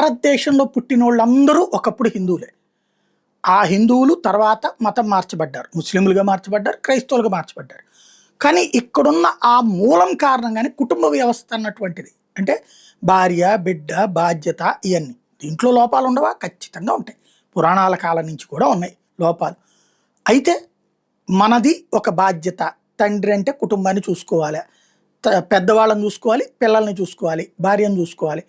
భారతదేశంలో పుట్టిన వాళ్ళందరూ ఒకప్పుడు హిందువులే. ఆ హిందువులు తర్వాత మతం మార్చబడ్డారు. ముస్లింలుగా మార్చబడ్డారు, క్రైస్తవులుగా మార్చబడ్డారు. కానీ ఇక్కడున్న ఆ మూలం కారణంగానే కుటుంబ వ్యవస్థ అన్నటువంటిది. అంటే భార్య, బిడ్డ, బాధ్యత ఇయన్నీ. దీంట్లో లోపాలు ఉండవా? ఖచ్చితంగా ఉంటాయి. పురాణాల కాలం నుంచి కూడా ఉన్నాయి లోపాలు. అయితే మనది ఒక బాధ్యత. తండ్రి అంటే కుటుంబాన్ని చూసుకోవాలి, పెద్దవాళ్ళని చూసుకోవాలి, పిల్లల్ని చూసుకోవాలి, భార్యను చూసుకోవాలి.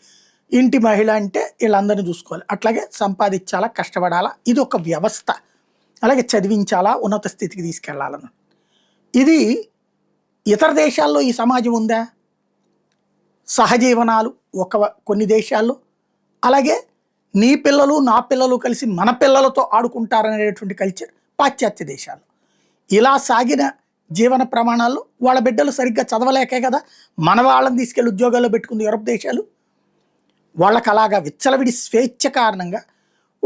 ఇంటి మహిళ అంటే వీళ్ళందరినీ చూసుకోవాలి. అట్లాగే సంపాదించాలా, కష్టపడాలా, ఇది ఒక వ్యవస్థ. అలాగే చదివించాలా, ఉన్నత స్థితికి తీసుకెళ్లాలని. ఇది ఇతర దేశాల్లో ఈ సమాజం ఉందా? సహజీవనాలు కొన్ని దేశాల్లో, అలాగే నీ పిల్లలు నా పిల్లలు కలిసి మన పిల్లలతో ఆడుకుంటారనేటువంటి కల్చర్ పాశ్చాత్య దేశాలు. ఇలా సాగిన జీవన ప్రమాణాల్లో వాళ్ళ బిడ్డలు సరిగ్గా చదవలేకే కదా మన వాళ్ళని తీసుకెళ్ళి ఉద్యోగాల్లో పెట్టుకుంది యూరప్ దేశాలు. వాళ్ళకి అలాగా విచ్చలవిడి స్వేచ్ఛ కారణంగా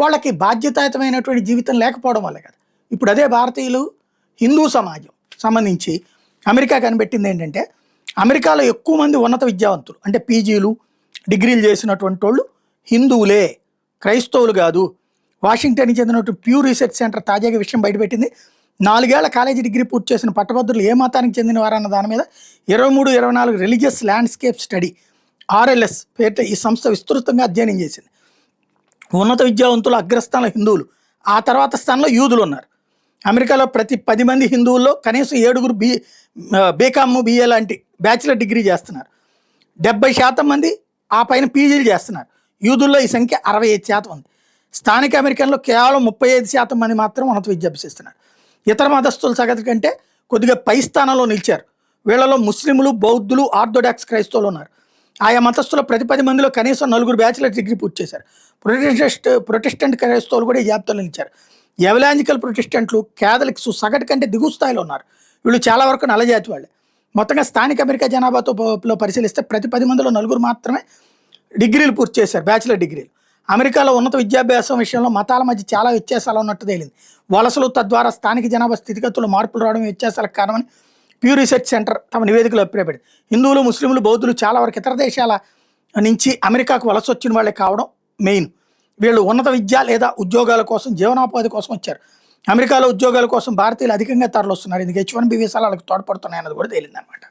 వాళ్ళకి బాధ్యతాయుతమైనటువంటి జీవితం లేకపోవడం వల్ల కదా. ఇప్పుడు అదే భారతీయులు హిందూ సమాజం సంబంధించి అమెరికా కనిపెట్టింది ఏంటంటే, అమెరికాలో ఎక్కువ మంది ఉన్నత విద్యావంతులు అంటే పీజీలు, డిగ్రీలు చేసినటువంటి వాళ్ళు హిందువులే, క్రైస్తవులు కాదు. వాషింగ్టన్కి చెందినటువంటి ప్యూ రీసెర్చ్ సెంటర్ తాజాగా విషయం బయటపెట్టింది. 4 ఏళ్ల కాలేజీ డిగ్రీ పూర్తి చేసిన పట్టభద్రులు ఏ మతానికి చెందిన వారన్న దాని మీద 23-24 రిలీజియస్ ల్యాండ్స్కేప్ స్టడీ RLS పేరిట ఈ సంస్థ విస్తృతంగా అధ్యయనం చేసింది. ఉన్నత విద్యావంతులు అగ్రస్థానంలో హిందువులు, ఆ తర్వాత స్థానంలో యూదులు ఉన్నారు. అమెరికాలో ప్రతి 10 మంది హిందువుల్లో కనీసం 7 బీకామ్, BA లాంటి బ్యాచిలర్ డిగ్రీ చేస్తున్నారు. 70% మంది ఆ పైన పీజీలు చేస్తున్నారు. యూదుల్లో ఈ సంఖ్య 65% ఉంది. స్థానిక అమెరికన్లో కేవలం 35% మంది మాత్రం ఉన్నత విద్య అభ్యసిస్తున్నారు. ఇతర మతస్థుల సగటు కంటే కొద్దిగా పై స్థానంలో నిలిచారు. వీళ్ళలో ముస్లింలు, బౌద్ధులు, ఆర్థోడాక్స్ క్రైస్తవులు ఉన్నారు. ఆయా మతస్థుల ప్రతి 10 మందిలో కనీసం 4 బ్యాచిలర్ డిగ్రీ పూర్తి చేశారు. ప్రొటెస్టెంట్ క్రైస్తవులు కూడా ఈ జాబితాలో నిలిచారు. ఎవలాంజికల్ ప్రొటెస్టెంట్లు, క్యాథలిక్స్ సగటు కంటే దిగువ స్థాయిలో ఉన్నారు. వీళ్ళు చాలా వరకు నల్లజాతి వాళ్ళే. మొత్తంగా స్థానిక అమెరికా జనాభాతో పరిశీలిస్తే ప్రతి 10 మందిలో 4 మాత్రమే డిగ్రీలు పూర్తి చేశారు, బ్యాచిలర్ డిగ్రీలు. అమెరికాలో ఉన్నత విద్యాభ్యాసం విషయంలో మతాల మధ్య చాలా వ్యత్యాసాలు ఉన్నట్టు తేలింది. వలసలు తద్వారా స్థానిక జనాభా స్థితిగతులు మార్పులు రావడం వ్యత్యాసాలకు కారణమని ప్యూ రీసెర్చ్ సెంటర్ తమ నివేదికలో అభిప్రాయపడింది. హిందువులు, ముస్లింలు, బౌద్ధులు చాలా వరకు ఇతర దేశాల నుంచి అమెరికాకు వలస వచ్చిన వాళ్ళే కావడం మెయిన్. వీళ్ళు ఉన్నత విద్య లేదా ఉద్యోగాల కోసం, జీవనోపాధి కోసం వచ్చారు. అమెరికాలో ఉద్యోగాల కోసం భారతీయులు అధికంగా తరలిస్తున్నారు. ఇందుకు H1B వీసాలు వాళ్ళకి తోడ్పడుతున్నాయన్నది కూడా తేలిందనమాట.